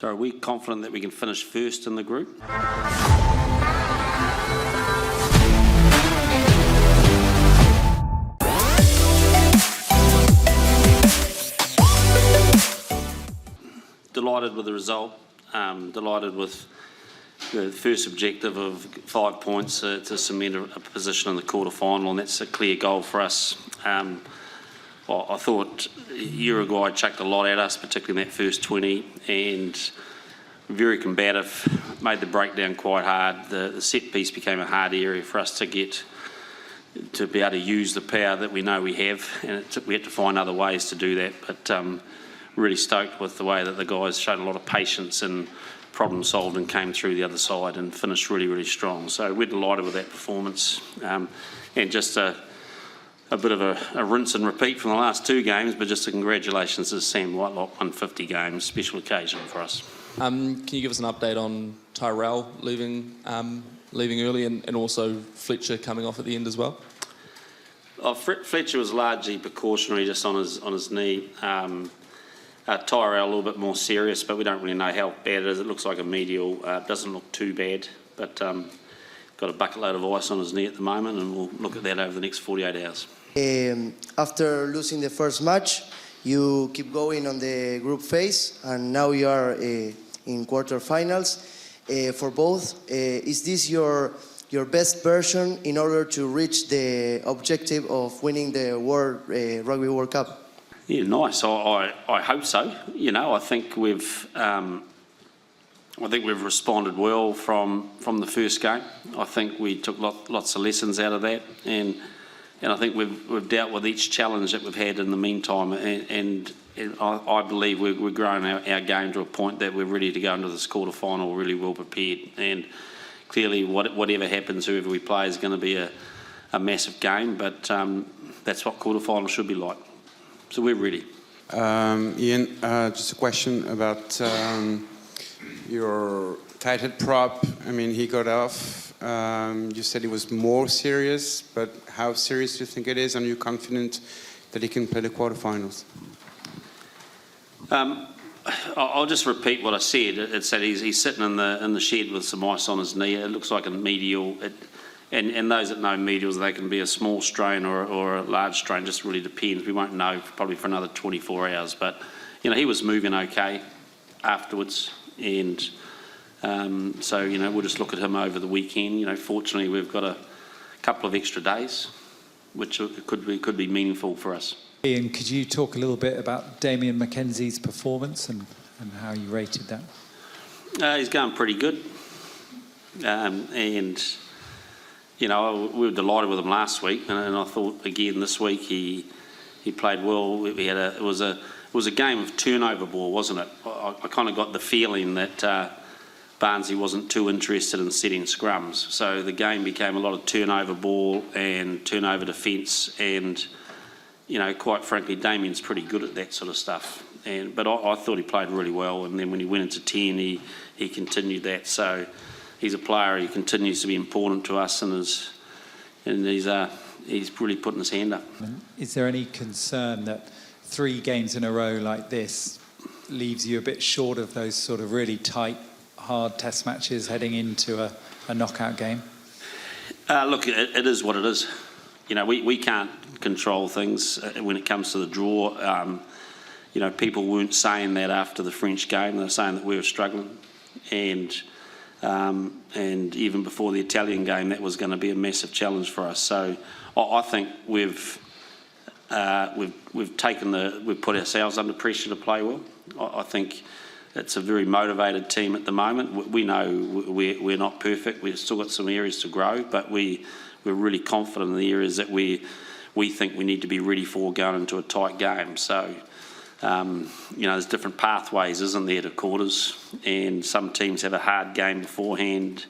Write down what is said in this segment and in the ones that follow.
So are we confident that we can finish first in the group? Delighted with the result, delighted with the first objective of 5 points to cement a position in the quarter-final, and that's a clear goal for us. Well, I thought Uruguay chucked a lot at us, particularly in that first 20, and very combative, made the breakdown quite hard. The set piece became a hard area for us to get to be able to use the power that we know we have, and we had to find other ways to do that. But really stoked with the way that the guys showed a lot of patience and problem solved and came through the other side and finished really, really strong. So we're delighted with that performance, and just a bit of a rinse and repeat from the last 2 games, but just a congratulations to Sam Whitelock, 150 games, special occasion for us. Can you give us an update on Tyrell leaving early, and also Fletcher coming off at the end as well? Fletcher was largely precautionary, just on his knee. Tyrell a little bit more serious, but we don't really know how bad it is. It looks like a medial. Doesn't look too bad, but got a bucket load of ice on his knee at the moment, and we'll look at that over the next 48 hours. After losing the first match, you keep going on the group phase, and now you are in quarterfinals. For both, is this your best version in order to reach the objective of winning the Rugby World Cup? Yeah, nice. I hope so. You know, I think we've responded well from the first game. I think we took lots of lessons out of that, and I think we've dealt with each challenge that we've had in the meantime, and I believe we're growing our game to a point that we're ready to go into this quarter-final really well prepared. And clearly, whatever happens, whoever we play is going to be a massive game, but that's what quarter-final should be like. So we're ready. Ian, just a question about your tight head prop. I mean, he got off. You said he was more serious, but how serious do you think it is? And are you confident that he can play the quarterfinals? I'll just repeat what I said. It said he's sitting in the shed with some ice on his knee. It looks like a medial. And those that know medials, they can be a small strain or a large strain. Just really depends. We won't know probably for another 24 hours. But you know, he was moving okay afterwards, and so you know, we'll just look at him over the weekend. You know, fortunately, we've got a couple of extra days, which could be meaningful for us. Ian, could you talk a little bit about Damien McKenzie's performance and how you rated that? He's going pretty good, and you know, we were delighted with him last week, and I thought again this week he played well. It was a game of turnover ball, wasn't it? I kind of got the feeling that Barnsley wasn't too interested in setting scrums, so the game became a lot of turnover ball and turnover defence, and you know, quite frankly, Damien's pretty good at that sort of stuff. But I thought he played really well, and then when he went into 10, he continued that. So he's a player. He continues to be important to us, and he's really putting his hand up. Is there any concern that 3 games in a row like this leaves you a bit short of those sort of really tight, hard test matches heading into a knockout game? Look, it is what it is. You know, we can't control things when it comes to the draw. You know, people weren't saying that after the French game. They were saying that we were struggling, and even before the Italian game, that was going to be a massive challenge for us. So I think we've put ourselves under pressure to play well. I think it's a very motivated team at the moment. We know we're not perfect. We've still got some areas to grow, but we're really confident in the areas that we think we need to be ready for going into a tight game. So you know, there's different pathways, isn't there, to quarters, and some teams have a hard game beforehand.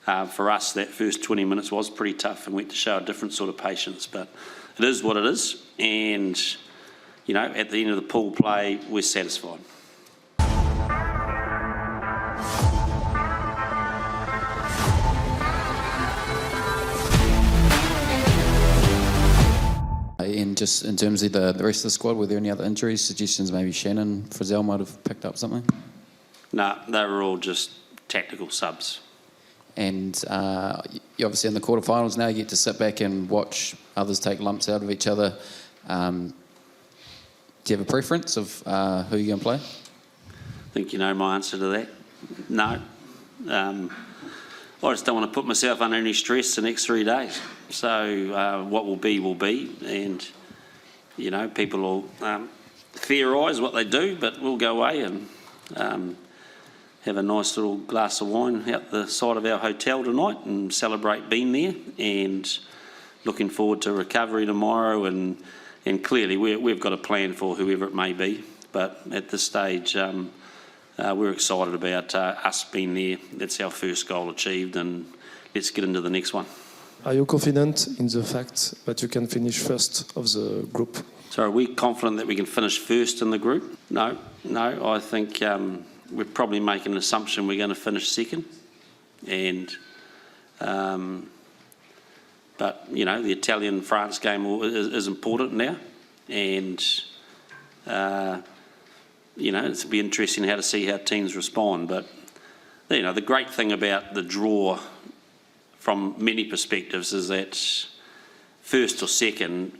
For us, that first 20 minutes was pretty tough, and we had to show a different sort of patience, but it is what it is, and you know, at the end of the pool play, we're satisfied. And just in terms of the rest of the squad, were there any other injuries, suggestions maybe Shannon Frizzell might have picked up something? No, they were all just tactical subs. And you're obviously in the quarterfinals now. You get to sit back and watch others take lumps out of each other. Do you have a preference of who you're going to play? I think you know my answer to that. No. I just don't want to put myself under any stress the next 3 days. So what will be. And, you know, people will theorise what they do, but we'll go away and have a nice little glass of wine out the side of our hotel tonight and celebrate being there, and looking forward to recovery tomorrow. And clearly we've got a plan for whoever it may be. But at this stage, we're excited about us being there. That's our first goal achieved, and let's get into the next one. Are you confident in the fact that you can finish first of the group? So are we confident that we can finish first in the group? No. I think we're probably making an assumption we're going to finish second. And but you know, the Italian-France game is important now, and you know, it'll be interesting to see how teams respond. But you know, the great thing about the draw from many perspectives is that first or second,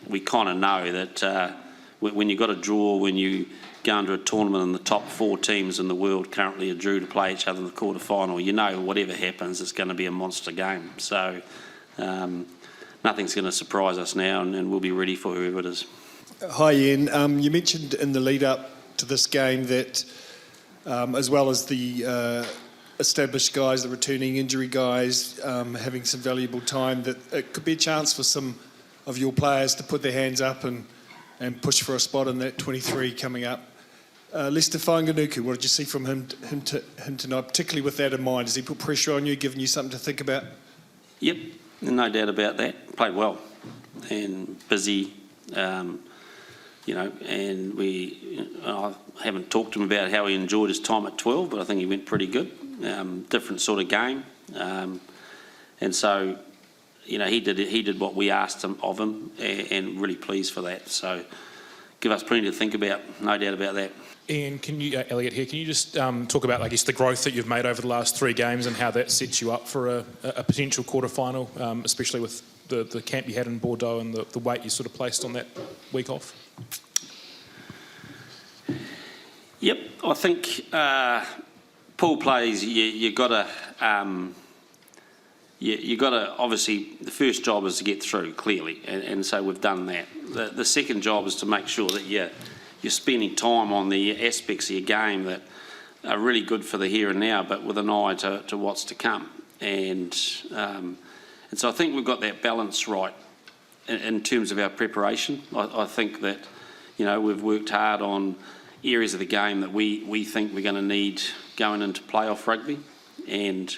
we kind of know that when you've got a draw, when you go into a tournament and the top 4 teams in the world currently are due to play each other in the quarter-final, you know whatever happens, it's going to be a monster game. So nothing's going to surprise us now, and we'll be ready for whoever it is. Hi Ian, you mentioned in the lead up to this game that as well as the established guys, the returning injury guys, having some valuable time, that it could be a chance for some of your players to put their hands up and push for a spot in that 23 coming up. Lester Whanganuku, what did you see from him tonight, particularly with that in mind? Does he put pressure on you, giving you something to think about? Yep, no doubt about that. Played well and busy. You know, and I haven't talked to him about how he enjoyed his time at 12, but I think he went pretty good. Different sort of game, and so you know, he did what we asked of him, and really pleased for that. So give us plenty to think about, no doubt about that. Ian, can you, Elliot here, can you just talk about, I guess, the growth that you've made over the last 3 games and how that sets you up for a potential quarter-final, especially with the camp you had in Bordeaux and the weight you sort of placed on that week off? Yep, I think pool plays, you got to obviously, the first job is to get through, clearly, and so we've done that. The second job is to make sure that you're spending time on the aspects of your game that are really good for the here and now, but with an eye to what's to come. And so I think we've got that balance right in terms of our preparation. I think that, you know, we've worked hard on areas of the game that we think we're going to need going into playoff rugby. And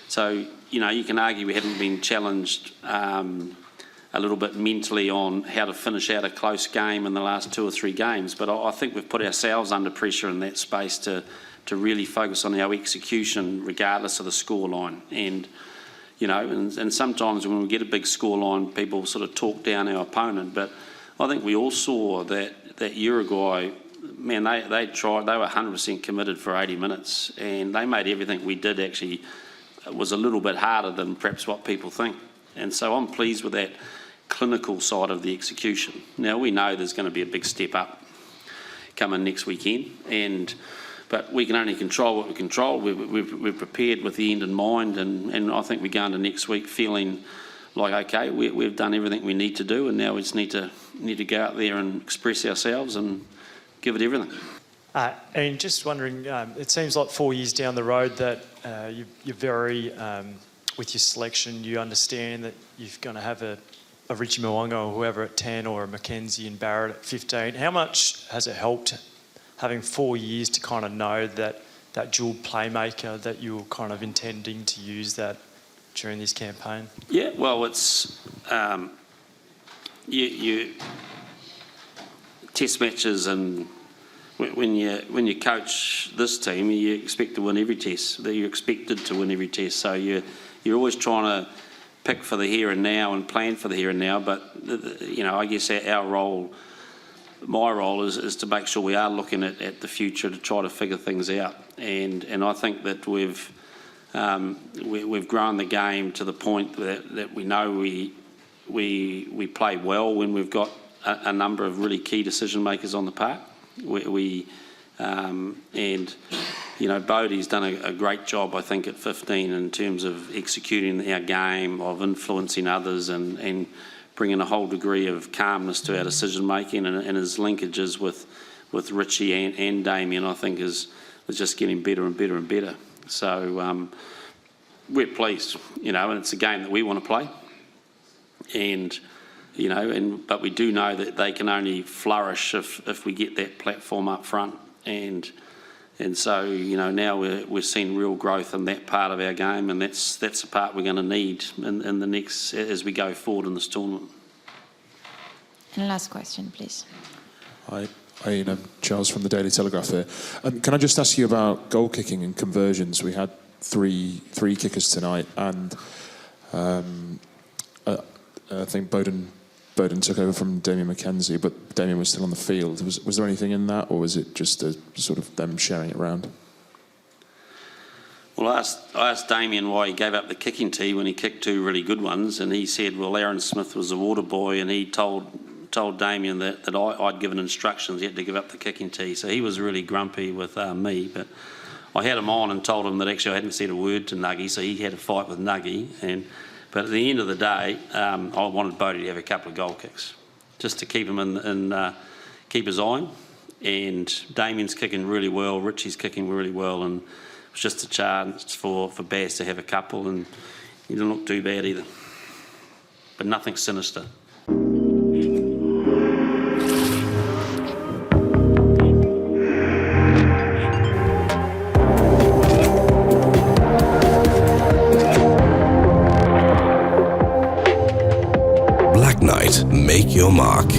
so, you know, you can argue we haven't been challenged a little bit mentally on how to finish out a close game in the last 2 or 3 games, but I think we've put ourselves under pressure in that space to really focus on our execution regardless of the scoreline. And you know, and sometimes when we get a big scoreline, people sort of talk down our opponent, but I think we all saw that Uruguay, man, they tried, they were 100% committed for 80 minutes, and they made everything we did actually was a little bit harder than perhaps what people think. And so I'm pleased with that clinical side of the execution. Now, we know there's going to be a big step up coming next weekend, but we can only control what we control. We're prepared with the end in mind, and I think we go into next week feeling like, okay, we've done everything we need to do, and now we just need to go out there and express ourselves and give it everything. And just wondering, it seems like 4 years down the road that you're very, with your selection, you understand that you're going to have a Richie Mwanga or whoever at 10 or a Mackenzie and Barrett at 15. How much has it helped having 4 years to kind of know that dual playmaker that you were kind of intending to use that during this campaign? Yeah, well, it's you test matches, and when you coach this team, you expect to win every test. That you're expected to win every test. So you're always trying to pick for the here and now and plan for the here and now. But you know, I guess our role my role is to make sure we are looking at the future to try to figure things out. And I think that we've grown the game to the point that we know we play well when we've got a number of really key decision makers on the park. And you know, Bodie's done a great job, I think, at 15 in terms of executing our game, of influencing others, and bringing a whole degree of calmness to our decision making, and his linkages with Richie and Damien, I think, is just getting better and better and better. So we're pleased, you know, and it's a game that we want to play, and you know, but we do know that they can only flourish if we get that platform up front, and so, you know, now we're seeing real growth in that part of our game, and that's the part we're going to need in the next, as we go forward in this tournament. And last question, please. Hi, I'm Charles from the Daily Telegraph here. Can I just ask you about goal kicking and conversions? We had three kickers tonight, and I think Bowden took over from Damien McKenzie, but Damien was still on the field. Was there anything in that, or was it just a sort of them sharing it around? Well, I asked Damien why he gave up the kicking tee when he kicked two really good ones, and he said, well, Aaron Smith was a water boy, and he told Damien that I'd given instructions he had to give up the kicking tee. So he was really grumpy with me, but I had him on and told him that actually I hadn't said a word to Nuggy, so he had a fight with Nuggy. But at the end of the day, I wanted Bodie to have a couple of goal kicks, just to keep him keep his eye on. And Damien's kicking really well, Richie's kicking really well, and it was just a chance for Baz to have a couple, and he didn't look too bad either. But nothing sinister. Black Knight, make your mark.